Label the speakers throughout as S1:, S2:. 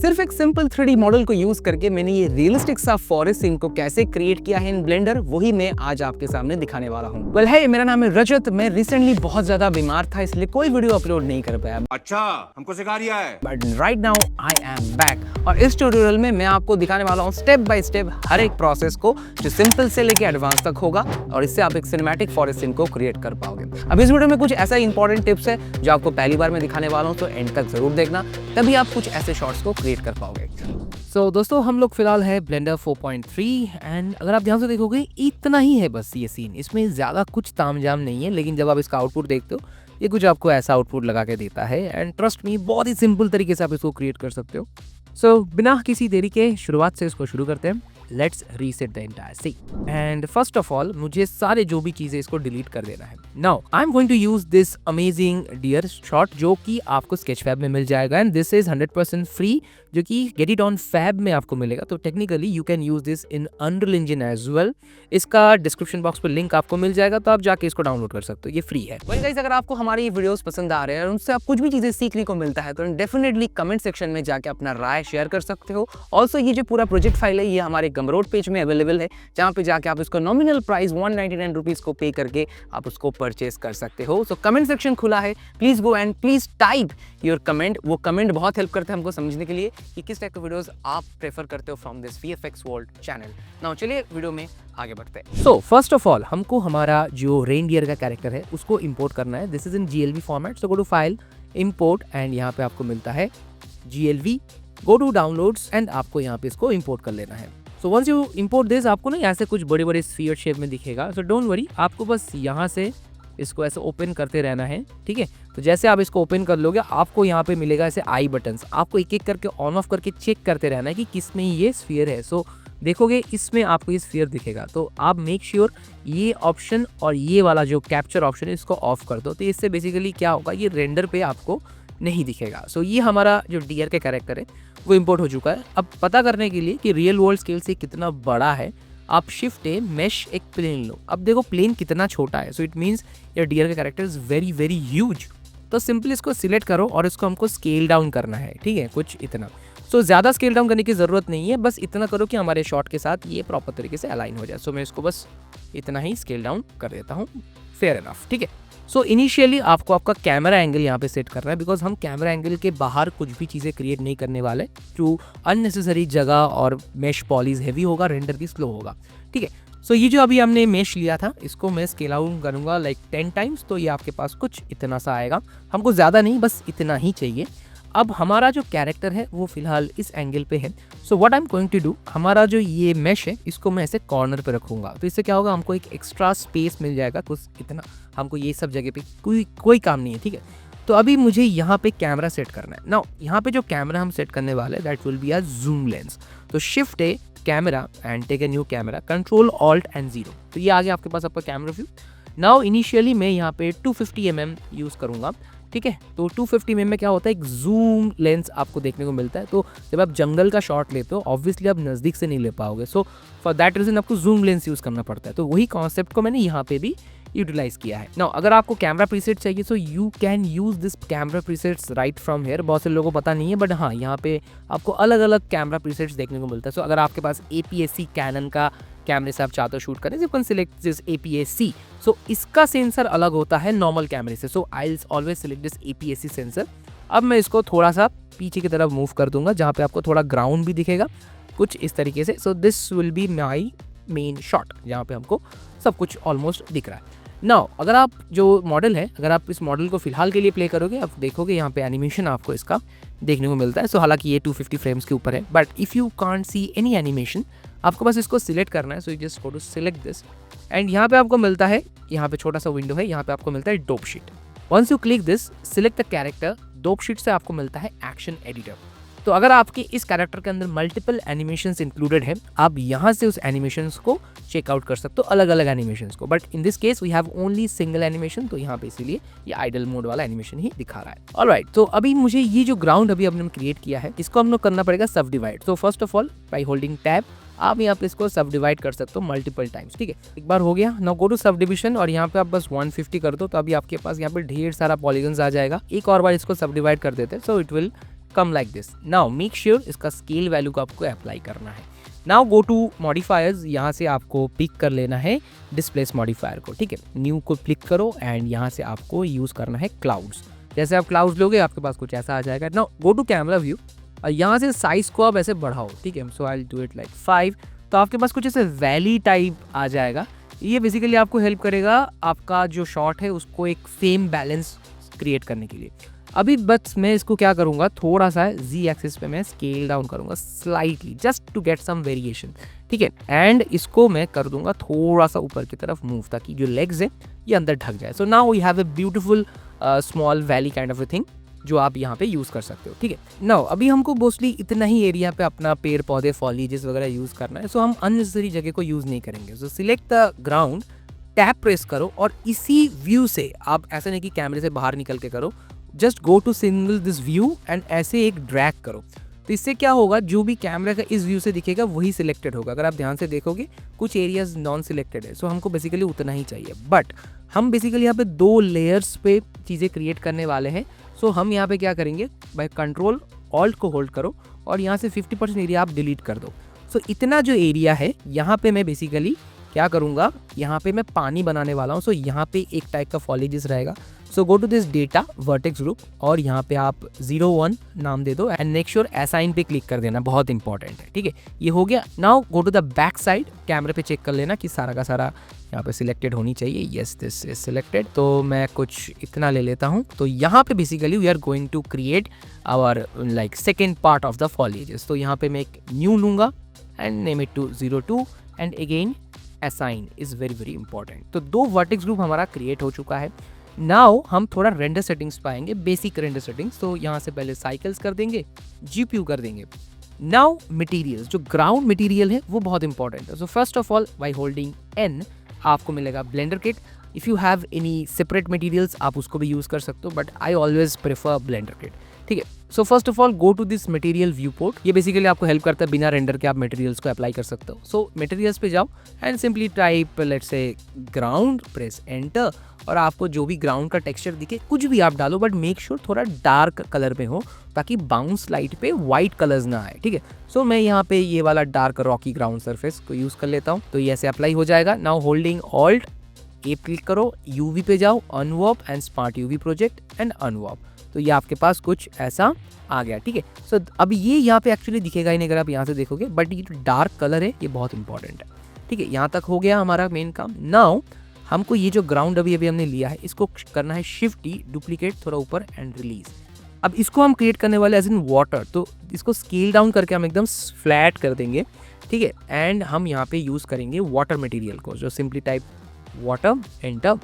S1: सिर्फ एक simple 3D model को यूज करके मैंने ये रियलिस्टिक सा फॉरेस्ट सीन को कैसे क्रिएट किया है इन ब्लेंडर, वही मैं आज आपके सामने दिखाने वाला हूँ। वेल है, मेरा नाम है रजत। मैं रिसेंटली बहुत ज्यादा बीमार था, इसलिए कोई वीडियो अपलोड नहीं कर पाया।
S2: अच्छा, हमको सिखा रिया है।
S1: But right now I am back और इस ट्यूटोरियल में मैं आपको दिखाने वाला हूँ स्टेप बाय स्टेप हर एक प्रोसेस को, जो सिंपल से लेके एडवांस तक होगा और इससे आप एक सिनेमैटिक फॉरेस्ट सीन को क्रिएट कर पाओगे। अब इस वीडियो में कुछ ऐसा इंपॉर्टेंट टिप्स है जो आपको पहली बार मैं दिखाने वाला हूँ, तो एंड तक जरूर देखना, तभी आप कुछ ऐसे शॉट्स को क्रिएट कर पाओगे। सो दोस्तों, हम लोग फिलहाल है ब्लेंडर 4.3 एंड अगर आप ध्यान से देखोगे इतना ही है बस ये सीन, इसमें ज़्यादा कुछ तामझाम नहीं है। लेकिन जब आप इसका आउटपुट देखते हो, ये कुछ आपको ऐसा आउटपुट लगा के देता है एंड ट्रस्ट मी, बहुत ही सिंपल तरीके से आप इसको क्रिएट कर सकते हो। सो बिना किसी देरी के शुरुआत से इसको शुरू करते हैं। Let's reset the entire scene and first of all मुझे सारे जो भी चीजें इसको डिलीट कर देना है। Now I am going to use this amazing dear shot जो कि आपको स्केचफैब में मिल जाएगा एंड दिस इज 100% फ्री, जो कि गेट इट ऑन फैब में आपको मिलेगा। तो technically you can use this in Unreal Engine as well. इसका डिस्क्रिप्शन बॉक्स पर लिंक आपको मिल जाएगा, तो आप जाके इसको डाउनलोड कर सकते हो, ये फ्री है। वही गाइस, अगर आपको हमारी वीडियोस पसंद आ रहे हैं और उनसे आप कुछ भी चीजें सीखने को मिलता है, तो डेफिनेटली कमेंट सेक्शन में जाके अपना राय शेयर कर सकते हो। ऑल्सो ये जो पूरा प्रोजेक्ट फाइल है, ये हमारे गमरोड पेज में अवेलेबल है, जहाँ पे जाके आप इसको नॉमिनल प्राइस 199 रुपीज को पे करके आप उसको परचेज कर सकते हो। सो कमेंट सेक्शन खुला है, please go and please type your comment. वो कमेंट बहुत हेल्प करते हैं हमको समझने के लिए कि किस टाइप के वीडियोस आप प्रेफर करते हो from this VFX world channel. Now चलिए वीडियो में आगे बढ़ते हैं। सो फर्स्ट ऑफ ऑल हमको हमारा जो रेनडियर का कैरेक्टर है उसको इंपोर्ट करना है। This is in GLB format. So go to file, import and यहाँ पे आपको मिलता है GLB। गो टू डाउनलोड्स एंड आपको यहाँ पे इसको इंपोर्ट कर लेना है। So once you import this, आपको ना ऐसे कुछ बड़े बड़े स्फीयर शेप में दिखेगा। सो डोंट वरी, आपको बस यहाँ से इसको ऐसे ओपन करते रहना है, ठीक है। तो जैसे आप इसको ओपन कर लोगे, आपको यहाँ पे मिलेगा ऐसे आई बटन्स। आपको एक एक करके ऑन ऑफ करके चेक करते रहना है कि किस में ये स्फीयर है। सो देखोगे इसमें आपको ये स्फीयर दिखेगा, तो आप मेक श्योर ये ऑप्शन और ये वाला जो कैप्चर ऑप्शन है इसको ऑफ कर दो। तो इससे बेसिकली क्या होगा, ये रेंडर पे आपको नहीं दिखेगा। सो ये हमारा जो डियर के कैरेक्टर है वो इंपोर्ट हो चुका है। अब पता करने के लिए कि रियल वर्ल्ड स्केल से कितना बड़ा है, आप शिफ्ट है मेश एक प्लेन लो। अब देखो प्लेन कितना छोटा है, so it means your deer का character is very very huge. तो सिंपली इसको सिलेक्ट करो और इसको हमको स्केल डाउन करना है, ठीक है, कुछ इतना। सो ज़्यादा स्केल डाउन करने की ज़रूरत नहीं है, बस इतना करो कि हमारे शॉट के साथ ये प्रॉपर तरीके से अलाइन हो जाए। सो मैं इसको बस इतना ही स्केल डाउन कर देता हूँ, फेयर इनफ, ठीक है। सो इनिशियली आपको आपका कैमरा एंगल यहाँ पे सेट करना है, बिकॉज हम कैमरा एंगल के बाहर कुछ भी चीज़ें क्रिएट नहीं करने वाले। जो अननेसेसरी जगह और मेश पॉलीज हैवी होगा, रेंडर भी स्लो होगा, ठीक है। सो ये जो अभी हमने मेश लिया था, इसको मैं स्केल आउट करूँगा लाइक 10 टाइम्स, तो ये आपके पास कुछ इतना सा आएगा। हमको ज़्यादा नहीं, बस इतना ही चाहिए। अब हमारा जो कैरेक्टर है वो फिलहाल इस एंगल पे है। So what I am going to do, हमारा जो ये मेश है इसको मैं ऐसे कॉर्नर पे रखूंगा। तो इससे क्या होगा, हमको एक एक्स्ट्रा स्पेस मिल जाएगा कुछ इतना। हमको ये सब जगह पे कोई काम नहीं है, ठीक है। तो अभी मुझे यहाँ पे कैमरा सेट करना है। नाउ यहाँ पे जो कैमरा हम सेट करने वाले हैं that will be a zoom lens. तो शिफ्ट है camera and take a new camera, control alt and 0। तो ये आ गया आपके पास आपका कैमरा व्यू। नाउ इनिशियली मैं यहाँ पे 250 mm यूज़ करूँगा, ठीक है। तो 250 mm में क्या होता है, एक जूम लेंस आपको देखने को मिलता है। तो जब आप जंगल का शॉट लेते हो, ऑब्वियसली आप नज़दीक से नहीं ले पाओगे। सो फॉर दैट रीज़न आपको जूम लेंस यूज़ करना पड़ता है। तो वही कॉन्सेप्ट को मैंने यहाँ पे भी यूटिलाइज किया है। नाउ अगर आपको कैमरा प्रीसेट चाहिए, so you can use this camera presets right from here. बहुत से लोगों को पता नहीं है, बट हाँ, यहाँ पे आपको अलग अलग कैमरा प्रीसेट्स देखने को मिलता है। सो अगर आपके पास APS-C कैनन का कैमरे से आप चाहते हो शूट करें, you can select this APS-C। So इसका सेंसर अलग होता है नॉर्मल कैमरे से। So I will always select this APS-C sensor. अब मैं इसको थोड़ा सा पीछे की तरफ मूव कर दूंगा, जहाँ पे आपको थोड़ा ग्राउंड भी दिखेगा कुछ इस तरीके से। So this will be my main shot, जहाँ पे हमको सब कुछ ऑलमोस्ट दिख रहा है। नाउ अगर आप जो मॉडल है, अगर आप इस मॉडल को फिलहाल के लिए प्ले करोगे, आप देखोगे यहाँ पे एनिमेशन आपको इसका देखने को मिलता है। सो हालांकि ये 250 फ्रेम्स के ऊपर है, but if you can't see any animation, आपको बस इसको सिलेक्ट करना है। So you just go to select this and यहाँ पे आपको मिलता है, यहाँ पे छोटा सा विंडो है, यहाँ पे आपको मिलता है dope sheet. Once you click this, select the character, dope sheet से आपको मिलता है एक्शन एडिटर। तो अगर आपके इस कैरेक्टर के अंदर मल्टीपल एनिमेशंस इंक्लूडेड है, आप यहाँ से उस एनिमेशंस को चेकआउट कर सकते हो, अलग अलग एनिमेशंस को। But in this case we have only single animation, तो यहाँ पे इसीलिए ये आइडल मोड वाला एनिमेशन ही दिखा रहा है। ऑलराइट, तो अभी मुझे ये जो ग्राउंड अभी हमने क्रिएट किया है, इसको हम लोग करना पड़ेगा सब डिवाइड। तो first of all by holding tab आप यहाँ पे इसको सब डिवाइड कर सकते हो मल्टीपल टाइम्स, ठीक है। एक बार हो गया, now go to subdivision और यहाँ पे आप बस 150 कर दो, तो अभी आपके पास यहाँ पे ढेर सारा पॉलीगन्स आ जाएगा। एक और बार इसको सब डिवाइड कर देते हैं, so it will come like this. Now make sure इसका स्केल वैल्यू को आपको अप्लाई करना है। नाउ गो टू मॉडिफायर्स, यहाँ से आपको पिक कर लेना है डिस्प्लेस मॉडिफायर को, ठीक है। न्यू को क्लिक करो एंड यहाँ से आपको यूज़ करना है क्लाउड्स। जैसे आप क्लाउड्स लोगे आपके पास कुछ ऐसा आ जाएगा। Now go to camera view और यहाँ से साइज़ को आप ऐसे बढ़ाओ, ठीक है। So I do it like 5, तो आपके पास कुछ ऐसे वैली टाइप आ जाएगा। ये बेसिकली आपको हेल्प करेगा आपका जो शॉट है उसको एक सेम बैलेंस क्रिएट करने के लिए। अभी बस मैं इसको क्या करूँगा, थोड़ा सा जी एक्सिस पे मैं स्केल डाउन करूँगा slightly, just to get some variation, ठीक है। एंड इसको मैं कर दूंगा थोड़ा सा ऊपर की तरफ मूव, ताकि जो लेग्स है ये अंदर ढक जाए। So now we have a beautiful small valley kind of a thing जो आप यहाँ पे यूज़ कर सकते हो, ठीक है। नाउ अभी हमको मोस्टली इतना ही एरिया पे अपना पेड़ पौधे फॉलीजेस वगैरह यूज़ करना है, सो हम अननेसेसरी जगह को यूज़ नहीं करेंगे। सो select the ground, tap press करो और इसी व्यू से आप, ऐसा नहीं कि कैमरे से बाहर निकल के करो, just go to single this view and ऐसे एक ड्रैग करो। तो इससे क्या होगा, जो भी कैमरा का इस व्यू से दिखेगा वही सिलेक्टेड होगा। अगर आप ध्यान से देखोगे कुछ एरियाज नॉन सिलेक्टेड है, सो हमको बेसिकली उतना ही चाहिए। बट हम बेसिकली यहाँ पे 2 लेयर्स पे चीज़ें क्रिएट करने वाले हैं। सो हम यहाँ पे क्या करेंगे, बाय कंट्रोल ऑल्ट को होल्ड करो और यहाँ से 50% एरिया आप डिलीट कर दो। सो इतना जो एरिया है यहाँ पे मैं बेसिकली क्या करूँगा, यहाँ पे मैं पानी बनाने वाला हूँ। सो यहाँ पे एक टाइप का फॉलेजेस रहेगा। So go to this data vertex group और यहाँ पे आप 01 नाम दे दो एंड मेक श्योर असाइन पे क्लिक कर देना, बहुत इंपॉर्टेंट है, ठीक है। ये हो गया। Now go to the back side, कैमरे पे चेक कर लेना कि सारा का सारा यहाँ पे सिलेक्टेड होनी चाहिए। Yes, this is selected. तो मैं कुछ इतना ले लेता हूँ। तो यहाँ पे basically we are going to create our like second part of the foliages. तो यहाँ पे मैं एक न्यू लूँगा and name it to 02 and again assign is very very important. तो 2 वर्टेक्स ग्रुप हमारा क्रिएट हो चुका है। नाउ हम थोड़ा रेंडर सेटिंग्स पाएंगे, बेसिक रेंडर सेटिंग्स। तो यहाँ से पहले साइकिल्स कर देंगे, जीपीयू कर देंगे। नाउ मटेरियल्स, जो ग्राउंड मटेरियल है वो बहुत इंपॉर्टेंट है। So first of all by holding N आपको मिलेगा Blender kit. If you have any separate materials आप उसको भी यूज़ कर सकते हो, but I always prefer Blender kit, ठीक है। So first of all go to this material viewport. ये बेसिकली आपको हेल्प करता है, बिना रेंडर के आप मटेरियल्स को अप्लाई कर सकते हो। सो मटेरियल्स पे जाओ and simply type let's say ground, press enter और आपको जो भी ग्राउंड का टेक्सचर दिखे कुछ भी आप डालो, बट मेक श्योर थोड़ा डार्क कलर में हो ताकि बाउंस लाइट पे वाइट कलर्स ना आए, ठीक है। सो मैं यहाँ पे ये वाला डार्क रॉकी ग्राउंड सरफेस को यूज़ कर लेता हूँ। तो ये ऐसे अप्लाई हो जाएगा। Now holding alt A click करो, यूवी पे जाओ, unwrap and smart UV project and unwrap. तो ये आपके पास कुछ ऐसा आ गया, ठीक है। सो अब ये यहाँ पे एक्चुअली दिखेगा ही नहीं अगर आप यहाँ से देखोगे, बट ये जो डार्क कलर है ये बहुत इंपॉर्टेंट है, ठीक है। यहाँ तक हो गया हमारा मेन काम। नाउ हमको ये जो ग्राउंड अभी हमने लिया है इसको करना है शिफ्ट डी, डुप्लीकेट थोड़ा ऊपर एंड रिलीज। अब इसको हम क्रिएट करने वाले एज इन वाटर, तो इसको स्केल डाउन करके हम एकदम फ्लैट कर देंगे, ठीक है। एंड हम यहाँ पे यूज़ करेंगे वाटर मटेरियल को, जो सिंपली टाइप वाटर एंटर।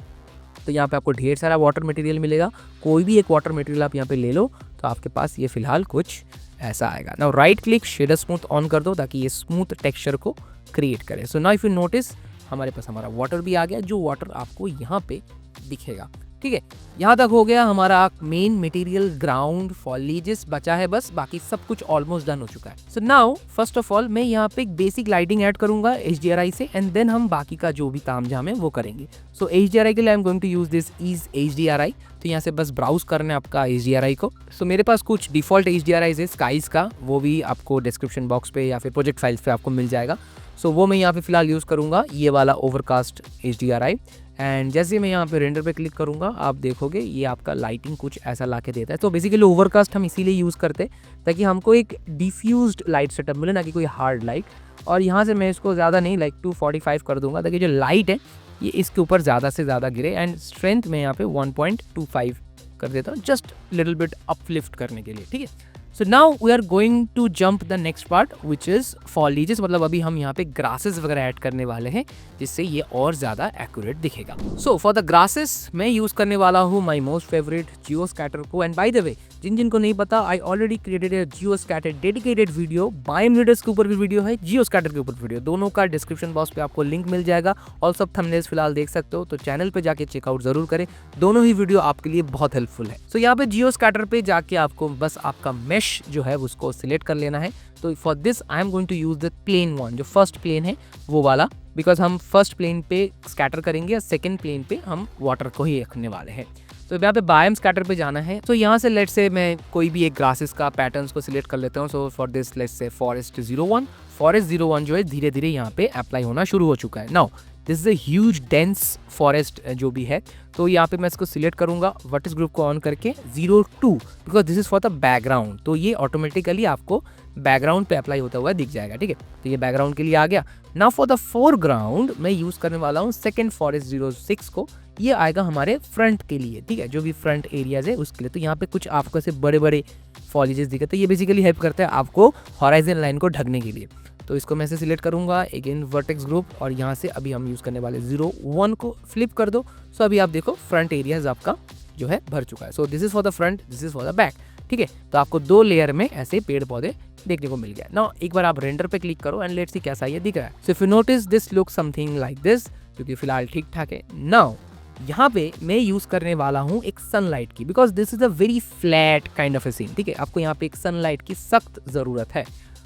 S1: तो यहाँ पे आपको ढेर सारा वाटर मटेरियल मिलेगा, कोई भी एक वाटर मटेरियल आप यहाँ पे ले लो। तो आपके पास ये फिलहाल कुछ ऐसा आएगा। Now right click shader smooth on कर दो ताकि ये स्मूथ टेक्सचर को क्रिएट करे। So now if you notice हमारे पास हमारा वाटर भी आ गया, जो वाटर आपको यहाँ पे दिखेगा, ठीक है। यहाँ तक हो गया हमारा मेन मटेरियल ग्राउंड फॉलीजेस बचा है बस, बाकी सब कुछ ऑलमोस्ट डन हो चुका है। So now first of all मैं यहाँ पे एक बेसिक लाइटिंग ऐड करूंगा HDRI से एंड देन हम बाकी का जो भी तामझाम है वो करेंगे। सो HDRI के लिए I am going to use this is HDRI। तो यहाँ से बस ब्राउज करना है आपका HDRI को। सो मेरे पास कुछ डिफॉल्ट HDRI है स्काइज का, वो भी आपको डिस्क्रिप्शन बॉक्स पे या फिर प्रोजेक्ट फाइल्स पे आपको मिल जाएगा। सो वो मैं यहाँ पे फिलहाल यूज़ करूँगा ये वाला ओवरकास्ट HDRI। एंड जैसे मैं यहाँ पे रेंडर पे क्लिक करूँगा आप देखोगे ये आपका लाइटिंग कुछ ऐसा ला के देता है। तो बेसिकली ओवरकास्ट हम इसीलिए यूज़ करते हैं ताकि हमको एक डिफ्यूज्ड लाइट सेटअप मिले, ना कि कोई हार्ड लाइट। और यहाँ से मैं इसको ज़्यादा नहीं लाइक 245 कर दूंगा ताकि जो लाइट है ये इसके ऊपर ज़्यादा से ज़्यादा गिरे। एंड स्ट्रेंथ मैं यहाँ पे 1.25 कर देता हूँ, जस्ट लिटिल बिट अपलिफ्ट करने के लिए, ठीक है। So now we are going to jump the next part which is foliages, मतलब अभी हम यहाँ पे ग्रासेस वगैरह ऐड करने वाले हैं जिससे ये और ज़्यादा एक्यूरेट दिखेगा। सो फॉर द ग्रासेस मैं यूज़ करने वाला हूँ माई मोस्ट फेवरेट जियोस्कैटर को। एंड बाय द वे जिनको नहीं पता, I already created a Geoscatter dedicated video, biome readers के ऊपर भी वीडियो है, जियोस्कैटर के ऊपर वीडियो, दोनों का डिस्क्रिप्शन बॉक्स पे आपको लिंक मिल जाएगा और सब थंबनेल्स फिलहाल देख सकते हो। तो चैनल पे जाके चेकआउट जरूर करें, दोनों ही वीडियो आपके लिए बहुत हेल्पफुल है। सो यहाँ पे जियोस्कैटर पे जाके आपको बस आपका मेश जो है उसको सिलेक्ट कर लेना है। तो for this I am going to use the plane one, जो फर्स्ट प्लेन है वो वाला, बिकॉज हम फर्स्ट प्लेन पे स्कैटर करेंगे और सेकेंड प्लेन पे हम वाटर को ही रखने वाले हैं। तो यहाँ पे बायम स्कैटर पे जाना है। तो यहाँ से लेट्स से मैं कोई भी एक ग्रासेस का पैटर्न्स को सिलेक्ट कर लेता हूँ। So for this let's say forest 01, forest 01 जो है धीरे धीरे यहाँ पे अप्लाई होना शुरू हो चुका है। Now this is a huge dense forest जो भी है, तो यहाँ पे मैं इसको सिलेक्ट करूंगा वर्टेक्स ग्रुप को ऑन करके 02, because this is for the background. तो ये ऑटोमेटिकली आपको बैकग्राउंड पे अप्लाई होता हुआ दिख जाएगा, ठीक है। तो ये बैकग्राउंड के लिए आ गया। नाउ फॉर द फोरग्राउंड मैं यूज करने वाला हूँ सेकंड फॉरेस्ट 06 को। ये आएगा हमारे फ्रंट के लिए, ठीक है, जो भी फ्रंट एरियाज है उसके लिए। तो यहाँ पे कुछ आपको ऐसे बड़े बड़े फॉलेजेस दिखे, तो ये बेसिकली हेल्प करता है आपको हॉराइजन लाइन को ढकने के लिए। तो इसको मैं ऐसे सिलेक्ट करूंगा, अगेन वर्टेक्स ग्रुप, और यहाँ से अभी हम यूज़ करने वाले 01 को फ्लिप कर दो। सो अभी आप देखो फ्रंट एरियाज आपका जो है भर चुका है। So this is for the front, this is for the back, ठीक है। तो आपको 2 लेयर में ऐसे पेड़ पौधे देखने को मिल गया। नाउ एक बार आप रेंडर पे क्लिक करो एंड लेट्स सी कैसा ये दिख रहा है। So if you notice this look something like this, क्योंकि फिलहाल ठीक ठाक है। नाउ यहाँ पे मैं यूज करने वाला हूँ एक सनलाइट की, because this is a very flat kind of a scene, ठीक है। आपको यहाँ पे एक सनलाइट की सख्त जरूरत है।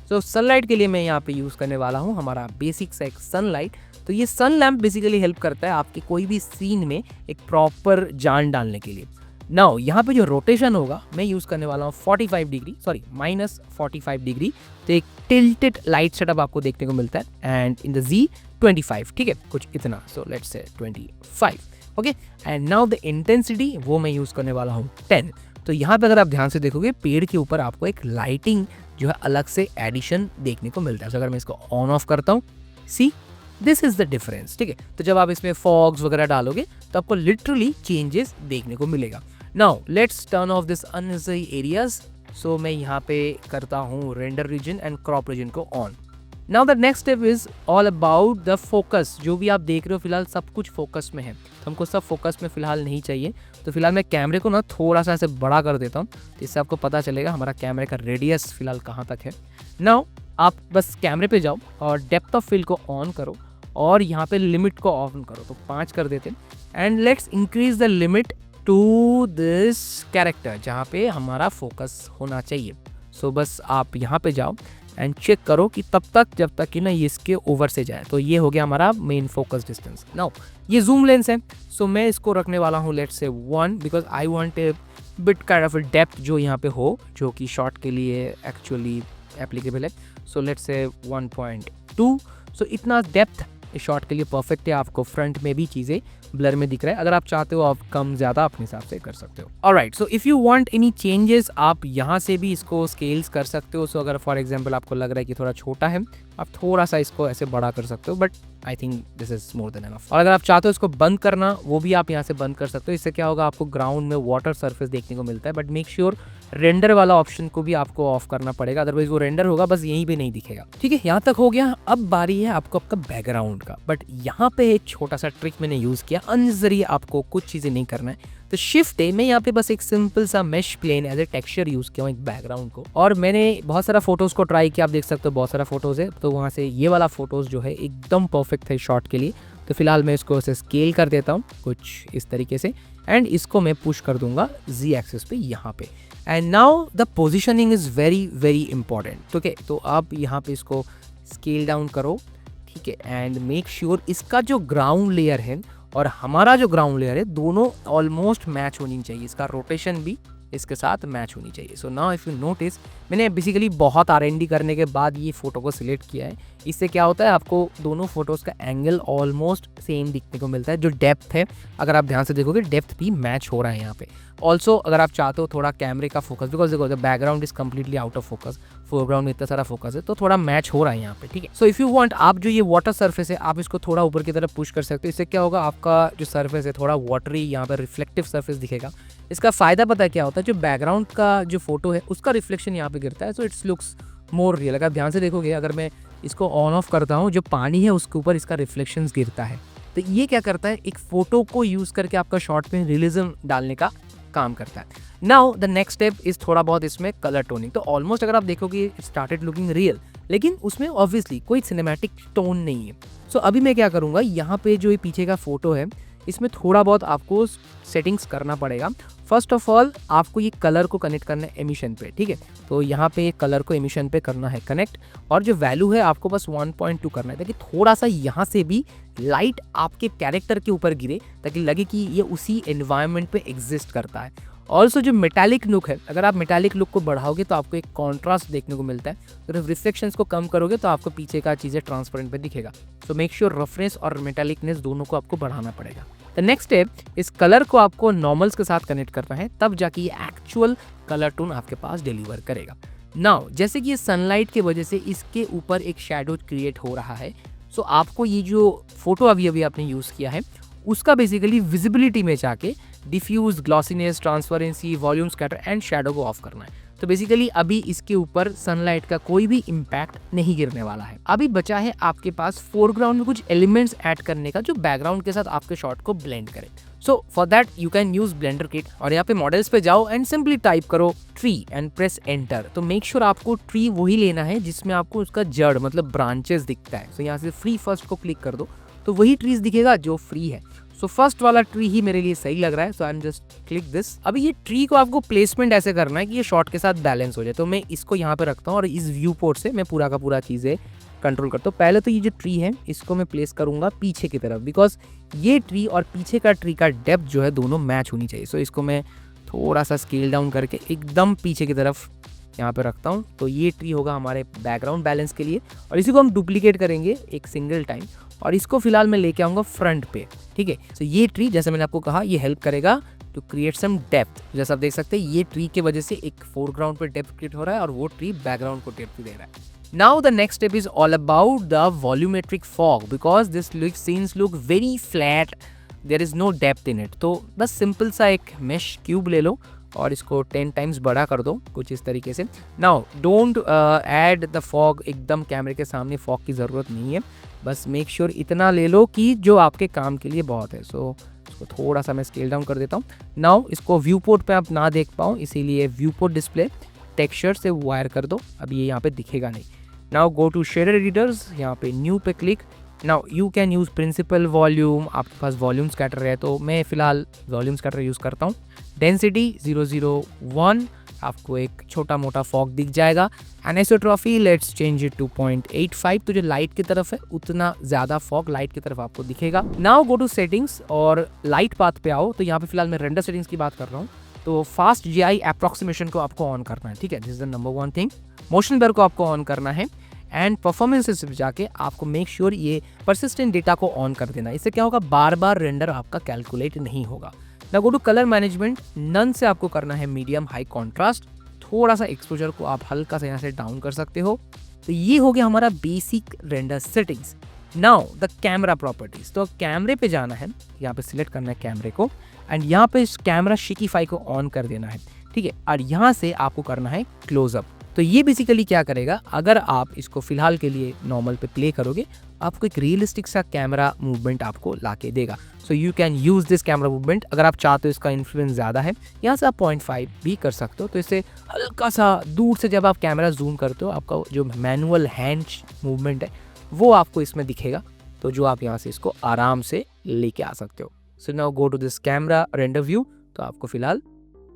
S1: सो सनलाइट के लिए मैं यहाँ पे यूज करने वाला हूँ हमारा बेसिक सा एक सनलाइट। तो ये सन लैम्प बेसिकली हेल्प करता है आपके कोई भी सीन में एक प्रॉपर जान डालने के लिए। नाउ यहाँ पे जो रोटेशन होगा मैं यूज करने वाला हूँ 45 डिग्री, सॉरी -45 डिग्री। तो एक टिल्टेड लाइट सेटअप आपको देखने को मिलता है एंड इन द Z 25, ठीक है, कुछ इतना। So let's say 25, okay. And now the intensity वो मैं यूज करने वाला हूँ 10। तो यहाँ पे अगर आप ध्यान से देखोगे पेड़ के ऊपर आपको एक लाइटिंग जो है अलग से एडिशन देखने को मिलता है। तो अगर मैं इसको ऑन ऑफ करता हूँ, see this is the difference, ठीक है। तो जब आप इसमें फॉग्स वगैरह डालोगे तो आपको लिटरली चेंजेस देखने को मिलेगा। Now let's turn off this unnecessary areas. So मैं यहाँ पे करता हूँ render region and crop region को on. Now the next step is all about the focus. जो भी आप देख रहे हो फिलहाल सब कुछ फोकस में है, तो हमको सब फोकस में फिलहाल नहीं चाहिए। तो फिलहाल मैं कैमरे को ना थोड़ा सा ऐसे बड़ा कर देता हूँ, तो इससे आपको पता चलेगा हमारा कैमरे का रेडियस फिलहाल कहाँ तक है। नाउ आप बस कैमरे पे जाओ और डेप्थ ऑफ फील्ड को ऑन करो और यहाँ पे लिमिट को ऑन करो, तो 5 कर देते हैं। And let's increase the limit to this character जहाँ पे हमारा फोकस होना चाहिए। सो बस आप यहाँ पे जाओ एंड चेक करो कि तब तक जब तक कि ना ये इसके ओवर से जाए। तो ये हो गया हमारा मेन फोकस डिस्टेंस। नाउ ये जूम लेंस है, सो मैं इसको रखने वाला हूँ let's say 1, because I want a bit kind of depth जो यहाँ पे हो, जो कि शॉट के लिए एक्चुअली एप्लीकेबल है। So let's say 1.2। सो इतना डेप्थ शॉट के लिए परफेक्ट है। आपको फ्रंट में भी चीज़ें ब्लर में दिख रहा है। अगर आप चाहते हो आप कम ज़्यादा अपने हिसाब से कर सकते हो। Alright, so if you want any changes आप यहाँ से भी इसको स्केल्स कर सकते हो। सो अगर फॉर एग्जांपल आपको लग रहा है कि थोड़ा छोटा है, आप थोड़ा सा इसको ऐसे बड़ा कर सकते हो, but I think this is more than enough. और अगर आप चाहते हो इसको बंद करना, वो भी आप यहाँ से बंद कर सकते हो। इससे क्या होगा, आपको ग्राउंड में वाटर सरफेस देखने को मिलता है, बट मेक श्योर रेंडर वाला ऑप्शन को भी आपको ऑफ करना पड़ेगा, अदरवाइज वो रेंडर होगा बस यहीं पे नहीं दिखेगा। ठीक है, यहाँ तक हो गया। अब बारी है आपको आपका बैकग्राउंड का, बट यहाँ पे एक छोटा सा ट्रिक मैंने यूज किया। अनजरिए आपको कुछ चीजें नहीं करना है, तो शिफ्ट है, मैं यहाँ पे बस एक सिंपल सा mesh plane as a texture use किया हूँ एक बैकग्राउंड को। और मैंने बहुत सारा फोटोज को ट्राई किया, आप देख सकते हो बहुत सारा फोटोज है, तो वहाँ से ये वाला फोटोज जो है एकदम परफेक्ट है शॉट के लिए। तो फिलहाल मैं इसको ऐसे स्केल कर देता हूँ कुछ इस तरीके से, एंड इसको मैं पुश कर दूंगा जी एक्सिस पे यहाँ पे। And now the positioning is very very important. Okay, तो आप यहाँ पे इसको स्केल डाउन करो, ठीक है, एंड मेक श्योर इसका जो ग्राउंड लेयर है और हमारा जो ग्राउंड लेयर है दोनों ऑलमोस्ट मैच होनी चाहिए। इसका रोटेशन भी इसके साथ मैच होनी चाहिए। So now if you notice, मैंने बेसिकली बहुत R&D करने के बाद ये फोटो को सिलेक्ट किया है। इससे क्या होता है, आपको दोनों फोटोज़ का एंगल ऑलमोस्ट सेम दिखने को मिलता है। जो डेप्थ है, अगर आप ध्यान से देखोगे डेप्थ भी मैच हो रहा है यहाँ पे। ऑल्सो अगर आप चाहते हो थोड़ा कैमरे का फोकस, बिकॉज देखो the background is completely out of focus, foreground में इतना सारा फोकस है, तो थोड़ा मैच हो रहा है यहाँ पे, ठीक है। सो इफ़ यू वांट, आप जो ये वाटर सरफेस है आप इसको थोड़ा ऊपर की तरफ पुश कर सकते हो। इससे क्या होगा, आपका जो सरफेस है थोड़ा वाटरी, यहाँ पर रिफ्लेक्टिव सरफेस दिखेगा। इसका फ़ायदा पता है क्या होता है, जो बैकग्राउंड का जो फोटो है उसका रिफ्लेक्शन यहाँ पे गिरता है, so it's looks more real. अगर ध्यान से देखोगे, अगर मैं इसको ऑन ऑफ करता हूँ, जो पानी है उसके ऊपर इसका रिफ्लेक्शन गिरता है। तो ये क्या करता है, एक फोटो को यूज़ करके आपका शॉट में रियलिज्म डालने का काम करता है। Now the next step is थोड़ा बहुत इसमें कलर टोनिंग। तो ऑलमोस्ट अगर आप देखोगे इट स्टार्टेड लुकिंग रियल, लेकिन उसमें ऑब्वियसली कोई सिनेमैटिक टोन नहीं है। सो अभी मैं क्या करूँगा, यहाँ पे जो ये पीछे का फोटो है इसमें थोड़ा बहुत आपको सेटिंग्स करना पड़ेगा। फर्स्ट ऑफ ऑल आपको ये कलर को कनेक्ट करना है एमिशन पे, ठीक है। तो यहाँ पे कलर को एमिशन पे करना है कनेक्ट, और जो वैल्यू है आपको बस 1.2 करना है, ताकि थोड़ा सा यहाँ से भी लाइट आपके कैरेक्टर के ऊपर गिरे, ताकि लगे कि ये उसी एनवायरनमेंट पे एग्जिस्ट करता है। ऑल्सो जो मेटालिक लुक है, अगर आप मेटालिक लुक को बढ़ाओगे तो आपको एक कॉन्ट्रास्ट देखने को मिलता है। तो रिफ्लेक्शंस को कम करोगे तो आपको पीछे का चीज़ें ट्रांसपेरेंट पे दिखेगा। सो मेक श्योर रफनेस और मेटालिकनेस दोनों को आपको बढ़ाना पड़ेगा। द नेक्स्ट स्टेप, इस कलर को आपको नॉर्मल्स के साथ कनेक्ट करना है, तब जाके ये एक्चुअल कलर टोन आपके पास डिलीवर करेगा। नाउ जैसे कि ये सनलाइट की वजह से इसके ऊपर एक शैडो क्रिएट हो रहा है, सो आपको ये जो फोटो अभी आपने यूज़ किया है उसका बेसिकली विजिबिलिटी में जाके diffuse, glossiness, transparency, volume scatter and shadow को ऑफ करना है। तो बेसिकली अभी इसके ऊपर सनलाइट का कोई भी इम्पैक्ट नहीं गिरने वाला है। अभी बचा है आपके पास फोरग्राउंड में कुछ एलिमेंट्स ऐड करने का जो बैकग्राउंड के साथ आपके शॉट को ब्लेंड करे। So for that you can use blender kit, और यहाँ पे मॉडल्स पे जाओ एंड सिंपली टाइप करो ट्री एंड प्रेस एंटर। तो मेक श्योर आपको ट्री वही लेना है जिसमें आपको उसका जड़ मतलब ब्रांचेस दिखता है। सो यहाँ से फ्री फर्स्ट को क्लिक कर दो तो वही ट्रीज दिखेगा जो फ्री है। सो फर्स्ट वाला ट्री ही मेरे लिए सही लग रहा है, so I am just click this. अभी ये ट्री को आपको प्लेसमेंट ऐसे करना है कि ये शॉट के साथ बैलेंस हो जाए। तो मैं इसको यहाँ पे रखता हूँ और इस व्यू पोर्ट से मैं पूरा का पूरा चीज़ें कंट्रोल करता हूँ। पहले तो ये जो ट्री है इसको मैं प्लेस करूँगा पीछे की तरफ, बिकॉज ये ट्री और पीछे का ट्री का डेप्थ जो है दोनों मैच होनी चाहिए। सो इसको मैं थोड़ा सा स्केल डाउन करके एकदम पीछे की तरफ यहाँ पे रखता हूँ। तो ये ट्री होगा हमारे बैकग्राउंड बैलेंस के लिए, और इसी को हम डुप्लीकेट करेंगे एक सिंगल टाइम, और इसको फिलहाल मैं लेके आऊँगा फ्रंट पे, ठीक है। सो ये ट्री जैसे मैंने आपको कहा ये हेल्प करेगा टू क्रिएट सम डेप्थ। जैसा आप देख सकते हैं ये ट्री के वजह से एक फोरग्राउंड पे डेप्थ क्रिएट हो रहा है और वो ट्री बैकग्राउंड को डेप्थ दे रहा है। Now the next step is all about the volumetric fog, because this scenes look very flat, there is no depth in it। तो बस सिंपल सा एक mesh क्यूब ले लो और इसको 10 टाइम्स बड़ा कर दो कुछ इस तरीके से। Now don't add the fog, एकदम कैमरे के सामने fog की ज़रूरत नहीं है, बस मेक श्योर इतना ले लो कि जो आपके काम के लिए बहुत है। सो इसको थोड़ा सा मैं स्केल डाउन कर देता हूँ। नाउ इसको व्यू पोर्ट पे आप ना देख पाओ, इसीलिए व्यू पोर्ट डिस्प्ले टेक्सचर से वायर कर दो, अभी ये यहाँ पे दिखेगा नहीं। Now go to shader editors, यहाँ पे न्यू पे click. Now you can use principal volume, आपके पास वॉल्यूम स्कैटर है तो मैं फ़िलहाल वॉल्यूम स्कैटर यूज़ करता हूँ। डेंसिटी 001, आपको एक छोटा मोटा फॉग दिख जाएगा। एनिसोट्रॉफी लेट्स चेंज इट टू 0.85, तो जो लाइट की तरफ है उतना ज़्यादा फॉग लाइट की तरफ आपको दिखेगा। नाउ गो टू सेटिंग्स और लाइट पाथ पे आओ। तो यहाँ पे फिलहाल मैं रेंडर सेटिंग्स की बात कर रहा हूँ। तो फास्ट GI अप्रॉक्सीमेशन को आपको ऑन करना है, ठीक है, this is the number 1 thing. Motion blur को आपको ऑन करना है एंड परफॉर्मेंस से जाके आपको मेक श्योर ये परसिस्टेंट डेटा को ऑन कर देना। इससे क्या होगा, बार बार रेंडर आपका कैलकुलेट नहीं होगा। ना go to colour management, none से आपको करना है मीडियम हाई कॉन्ट्रास्ट, थोड़ा सा एक्सपोजर को आप हल्का सा यहाँ से डाउन कर सकते हो। तो ये हो गया हमारा basic render settings. Now the camera properties, तो कैमरे पे जाना है, यहाँ पे सिलेक्ट करना है कैमरे को एंड यहाँ पे इस कैमरा शिकीफाई को ऑन कर देना है, ठीक है, और यहाँ से आपको करना है क्लोजअप। तो ये बेसिकली क्या करेगा, अगर आप इसको फिलहाल के लिए नॉर्मल पे प्ले करोगे आपको एक रियलिस्टिक सा कैमरा मूवमेंट आपको ला के देगा। So you can use this camera movement. अगर आप चाहते हो इसका इन्फ्लुएंस ज़्यादा है, यहाँ से आप 0.5 भी कर सकते हो। तो इससे हल्का सा दूर से जब आप कैमरा जूम करते हो आपका जो मैनुअल हैंड मूवमेंट है वो आपको इसमें दिखेगा, तो जो आप यहाँ से इसको आराम से लेके आ सकते हो। So now go to this camera render view, तो आपको फिलहाल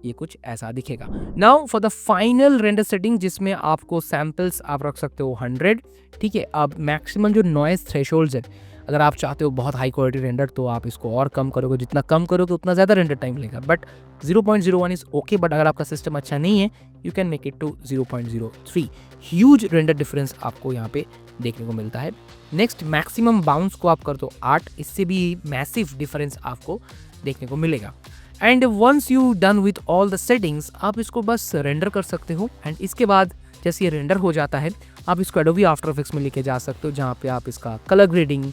S1: ये कुछ ऐसा दिखेगा। Now for the final render setting जिसमें आपको सैम्पल्स आप रख सकते हो 100, ठीक है। अब मैक्सिमम जो नॉइज थ्रेशोल्ड्स है, अगर आप चाहते हो बहुत हाई क्वालिटी रेंडर तो आप इसको और कम करोगे, जितना कम करोगे उतना ज़्यादा रेंडर टाइम लेगा, बट 0.01 इज़ ओके। बट अगर आपका सिस्टम अच्छा नहीं है you can make it to 0.03। Huge render difference आपको यहाँ पे देखने को मिलता है। नेक्स्ट मैक्सिमम बाउंस को आप कर दो 8, इससे भी मैसिव डिफरेंस आपको देखने को मिलेगा। And once you done with all the settings, आप इसको बस रेंडर कर सकते हो एंड इसके बाद जैसे ये रेंडर हो जाता है आप इसको एडोबी आफ्टर इफेक्ट्स में लेके जा सकते हो, जहाँ पे आप इसका कलर ग्रेडिंग,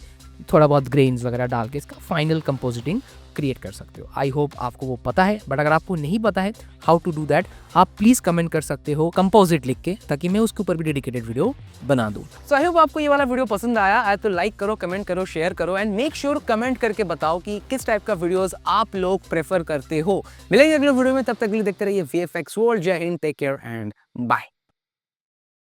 S1: थोड़ा बहुत ग्रेन्स वगैरह डाल के इसका फाइनल कंपोजिटिंग क्रिएट कर सकते हो। आई होप आपको वो पता है, बट अगर आपको नहीं पता है हाउ टू डू दैट, आप प्लीज़ कमेंट कर सकते हो कंपोजिट लिख के, ताकि मैं उसके ऊपर भी डेडिकेटेड वीडियो बना दूँ। सो आई होप आपको ये वाला वीडियो पसंद आया तो लाइक करो, कमेंट करो, शेयर करो एंड मेक श्योर कमेंट करके बताओ कि किस टाइप का वीडियोस आप लोग प्रेफर करते हो। मिलेंगे अगले वीडियो में, तब तक के लिए देखते रहिए VFX वर्ल्ड। जय हिंद, टेक केयर एंड बाय।